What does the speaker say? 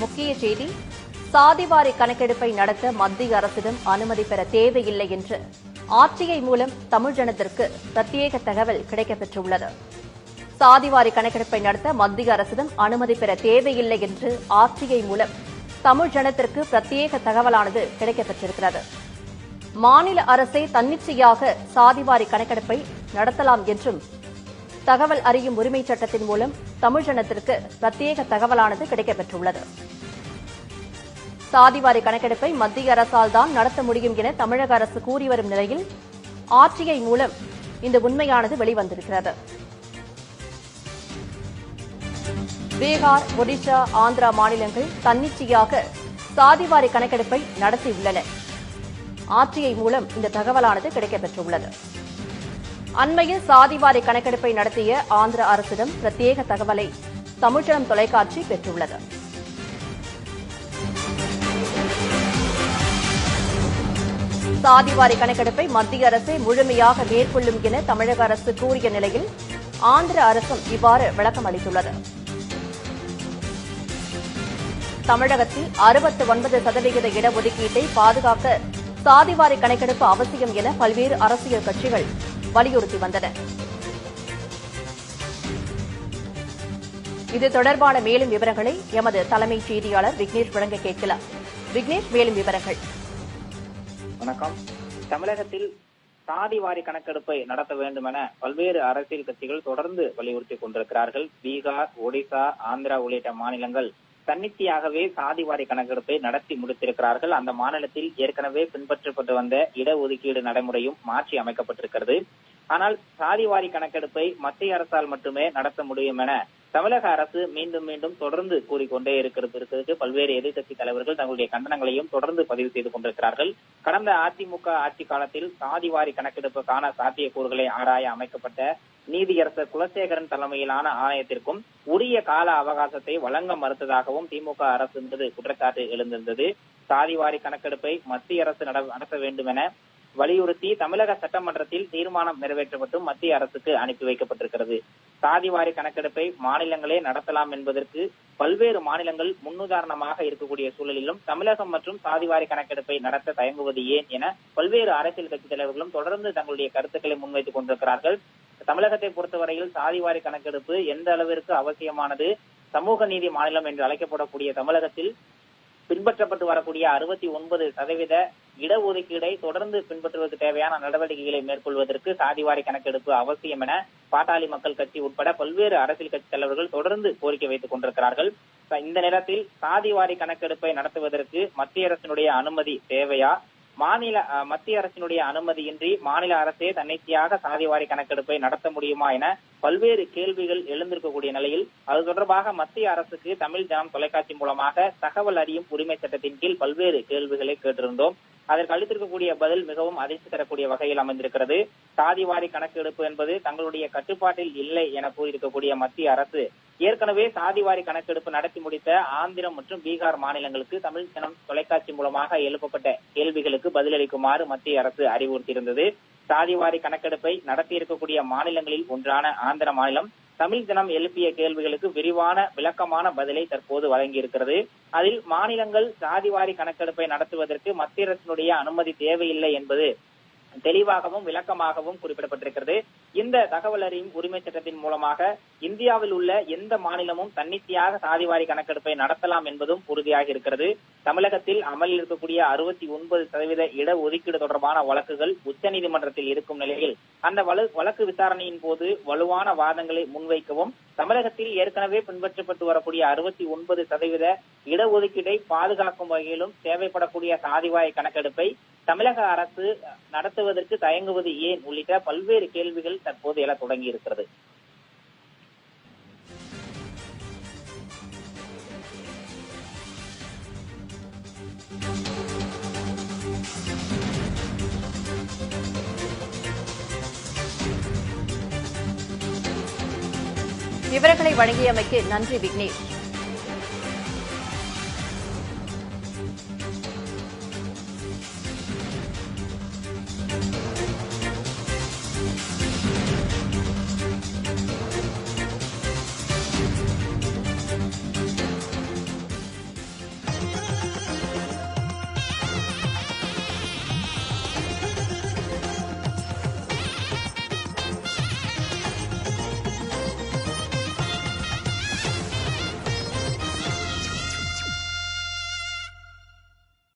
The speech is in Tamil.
முக்கிய செய்தி, சாதிவாரி கணக்கெடுப்பை நடத்த மத்திய அரசிடம் அனுமதி பெற தேவையில்லை என்று ஆர்டிஐ மூலம் தமிழ் ஜனத்திற்கு பிரத்யேக தகவல் கிடைக்கப்பெற்றுள்ளது. சாதிவாரி கணக்கெடுப்பை நடத்த மத்திய அரசிடம் அனுமதி பெற தேவையில்லை என்று ஆர்டிஐ மூலம் தமிழ் ஜனத்திற்கு பிரத்யேக தகவலானது கிடைக்கப்பெற்றிருக்கிறது. மாநில அரசே தன்னிச்சையாக சாதிவாரி கணக்கெடுப்பை நடத்தலாம் என்றும் தகவல் அறியும் உரிமை சட்டத்தின் மூலம் தமிழ் ஜனத்திற்கு பிரத்யேக தகவலானது கிடைக்கப்பெற்றுள்ளது. சாதிவாரி கணக்கெடுப்பை மத்திய அரசால் தான் நடத்த முடியும் என தமிழக அரசு கூறி வரும் நிலையில் ஆர்டிஐ மூலம் இந்த உண்மையானது வெளிவந்திருக்கிறது. பீகார், ஒடிஷா, ஆந்திரா மாநிலங்கள் தன்னிச்சையாக சாதிவாரி கணக்கெடுப்பை நடத்தியுள்ளன. ஆர்டிஐ மூலம் இந்த தகவலானது கிடைக்கப்பெற்றுள்ளது. அண்மையில் சாதிவாரி கணக்கெடுப்பை நடத்திய ஆந்திர அரசிடம் பிரத்யேக தகவலை தமிழ்ஜனம் தொலைக்காட்சி பெற்றுள்ளது. சாதிவாரி கணக்கெடுப்பை மத்திய அரசே முழுமையாக மேற்கொள்ளும் என தமிழக அரசு கூறிய நிலையில் ஆந்திர அரசும் இவ்வாறு விளக்கம் அளித்துள்ளது. தமிழகத்தில் 69% இடஒதுக்கீட்டை பாதுகாக்க சாதிவாரி கணக்கெடுப்பு அவசியம் என பல்வேறு அரசியல் கட்சிகள் வலியுறுத்தி வந்தன. இது தொடர்பான மேலும் விவரங்களை எமது தலைமைச் செய்தியாளர் விக்னேஷ் வழங்க கேட்கலாம். விக்னேஷ், மேலும் விவரங்கள். வணக்கம். தமிழகத்தில் சாதிவாரி கணக்கெடுப்பை நடத்த வேண்டும் என பல்வேறு அரசியல் கட்சிகள் தொடர்ந்து வலியுறுத்திக் கொண்டிருக்கிறார்கள். பீகார், ஒடிசா, ஆந்திரா உள்ளிட்ட மாநிலங்கள் தன்னிச்சையாகவே சாதிவாரி கணக்கெடுப்பை நடத்தி முடித்திருக்கிறார்கள். அந்த மாநிலத்தில் ஏற்கனவே பின்பற்றப்பட்டு வந்த இடஒதுக்கீடு நடைமுறையும் மாற்றி அமைக்கப்பட்டிருக்கிறது. ஆனால் சாதிவாரி கணக்கெடுப்பை மத்திய அரசால் மட்டுமே நடத்த முடியும் என தமிழக அரசு மீண்டும் மீண்டும் தொடர்ந்து கூறிக்கொண்டே இருக்கிறது. பல்வேறு எதிர்க்கட்சி தலைவர்கள் தங்களுடைய கண்டனங்களையும் தொடர்ந்து பதிவு செய்து கொண்டிருக்கிறார்கள். கடந்த அதிமுக ஆட்சி காலத்தில் சாதிவாரி கணக்கெடுப்புக்கான சாத்தியக்கூறுகளை ஆராய அமைக்கப்பட்ட நீதியரசர் குலசேகரன் தலைமையிலான ஆணையத்திற்கும் உரிய கால அவகாசத்தை வழங்க மறுத்ததாகவும் திமுக அரசு மீது குற்றச்சாட்டு எழுந்திருந்தது. சாதிவாரி கணக்கெடுப்பை மத்திய அரசு நடத்த வேண்டும் என வலியுறுத்தி தமிழக சட்டமன்றத்தில் தீர்மானம் நிறைவேற்றப்பட்டு மத்திய அரசுக்கு அனுப்பி வைக்கப்பட்டிருக்கிறது. சாதிவாரி கணக்கெடுப்பை மாநிலங்களே நடத்தலாம் என்பதற்கு பல்வேறு மாநிலங்கள் முன்னுதாரணமாக இருக்கக்கூடிய சூழலிலும் தமிழகம் மற்றும் சாதிவாரி கணக்கெடுப்பை நடத்த தயங்குவது ஏன் என பல்வேறு அரசியல் கட்சி தலைவர்களும் தொடர்ந்து தங்களுடைய கருத்துக்களை முன்வைத்துக் கொண்டிருக்கிறார்கள். தமிழகத்தை பொறுத்தவரையில் சாதிவாரி கணக்கெடுப்பு எந்த அளவிற்கு அவசியமானது? சமூக நீதி மாநிலம் என்று அழைக்கப்படக்கூடிய தமிழகத்தில் பின்பற்றப்பட்டு வரக்கூடிய 69% இடஒதுக்கீடை தொடர்ந்து பின்பற்றுவதற்கு தேவையான நடவடிக்கைகளை மேற்கொள்வதற்கு சாதிவாரி கணக்கெடுப்பு அவசியம் என பாட்டாளி மக்கள் கட்சி உட்பட பல்வேறு அரசியல் கட்சி தலைவர்கள் தொடர்ந்து கோரிக்கை வைத்துக் கொண்டிருக்கிறார்கள். இந்த நேரத்தில் சாதிவாரி கணக்கெடுப்பை நடத்துவதற்கு மத்திய அரசினுடைய அனுமதி தேவையா? மத்திய அரசினுடைய அனுமதியின்றி மாநில அரசே தன்னிச்சையாக சாதிவாரி கணக்கெடுப்பை நடத்த முடியுமா என பல்வேறு கேள்விகள் எழுந்திருக்கக்கூடிய நிலையில் அது தொடர்பாக மத்திய அரசுக்கு தமிழ் ஜனம் தொலைக்காட்சி மூலமாக தகவல் அறியும் உரிமை சட்டத்தின் கீழ் பல்வேறு கேள்விகளை கேட்டிருந்தோம். அதற்கு அளித்திருக்கக்கூடிய பதில் மிகவும் அதிர்ச்சி தரக்கூடிய வகையில் அமைந்திருக்கிறது. சாதிவாரி கணக்கெடுப்பு என்பது தங்களுடைய கட்டுப்பாட்டில் இல்லை என கூறியிருக்கக்கூடிய மத்திய அரசு ஏற்கனவே சாதிவாரி கணக்கெடுப்பு நடத்தி முடித்த ஆந்திரம் மற்றும் பீகார் மாநிலங்களுக்கு தமிழ் ஜனம் தொலைக்காட்சி மூலமாக எழுப்பப்பட்ட கேள்விகளுக்கு பதிலளிக்குமாறு மத்திய அரசு அறிவுறுத்தியிருந்தது. சாதிவாரி கணக்கெடுப்பை நடத்தி இருக்கக்கூடிய மாநிலங்களில் ஒன்றான ஆந்திர மாநிலம் தமிழ் ஜனம் எழுப்பிய கேள்விகளுக்கு விரிவான விளக்கமான பதிலை தற்போது வழங்கியிருக்கிறது. அதில் மாநிலங்கள் சாதிவாரி கணக்கெடுப்பை நடத்துவதற்கு மத்திய அரசினுடைய அனுமதி தேவையில்லை என்பது தெளிவாகவும் விளக்கமாகவும் குறிப்பிடப்பட்டிருக்கிறது. இந்த தகவல் அறியும் உரிமை சட்டத்தின் மூலமாக இந்தியாவில் உள்ள எந்த மாநிலமும் தன்னிச்சையாக சாதிவாரி கணக்கெடுப்பை நடத்தலாம் என்பதும் உறுதியாக இருக்கிறது. தமிழகத்தில் அமலில் இருக்கக்கூடிய 69% இடஒதுக்கீடு தொடர்பான வழக்குகள் உச்சநீதிமன்றத்தில் இருக்கும் நிலையில் அந்த வழக்கு விசாரணையின் போது வலுவான வாதங்களை முன்வைக்கவும் தமிழகத்தில் ஏற்கனவே பின்பற்றப்பட்டு வரக்கூடிய 69% இடஒதுக்கீட்டை பாதுகாக்கும் வகையிலும் தேவைப்படக்கூடிய சாதிவாரி கணக்கெடுப்பை தமிழக அரசு நடத்துவதற்கு தயங்குவது ஏன் உள்ளிட்ட பல்வேறு கேள்விகள் தற்போது எழ தொடங்கி இருக்கிறது. விவரங்களை வழங்கியமைக்கு நன்றி விக்னேஷ்.